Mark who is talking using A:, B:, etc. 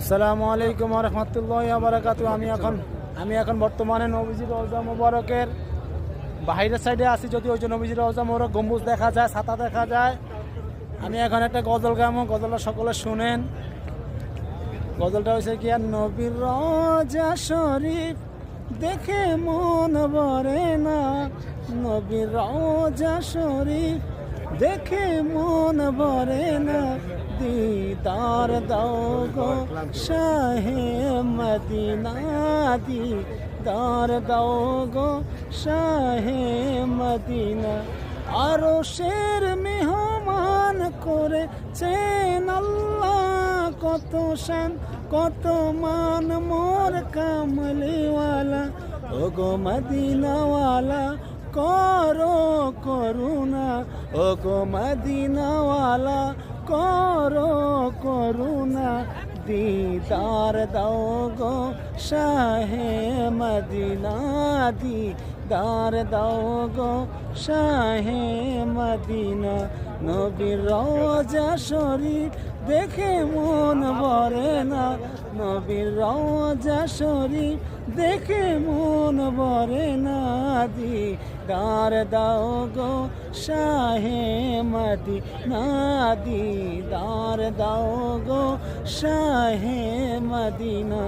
A: আসসালামু আলাইকুম ওয়া রাহমাতুল্লাহি ওয়া বারাকাতুহু। আমি এখন বর্তমানে নবীজির রওজা মোবারকের বাইরের সাইডে আছি। যদি ওই যে নবীজির রওজা মোবারক গম্বুজ দেখা যায়, ছাতা দেখা যায়। আমি এখন একটা গজল গামো, গজলটা সকলে শুনেন। গজলটা হয়েছে কি, আর নবীর রওজা শরীফ দেখে মন ভরে না, নবীর রওজা শরীফ দেখে মন ভরে না, দিদার দাও গো শাহে মদিনা, দিদার দাও গো শাহে মদিনা। আরো শের মেহমান করেছেন আল্লাহ, কত শান কত মান মোর কামলিওয়ালা, ও গো মদিনাওয়ালা করো করুণা, ও গো মদিনাওয়ালা করো করুণা, দিদার দাও গো শাহে মদিনা, দিদার দাও গো শাহে মদিনা। নবীর রওজা শরীফ দেখে মন ভরে না, নবীর রওজা শরীফ দেখে মন ভরে না, দিদার দাও গো শাহে মদিনা, দিদার দাও গো শাহে মদিনা।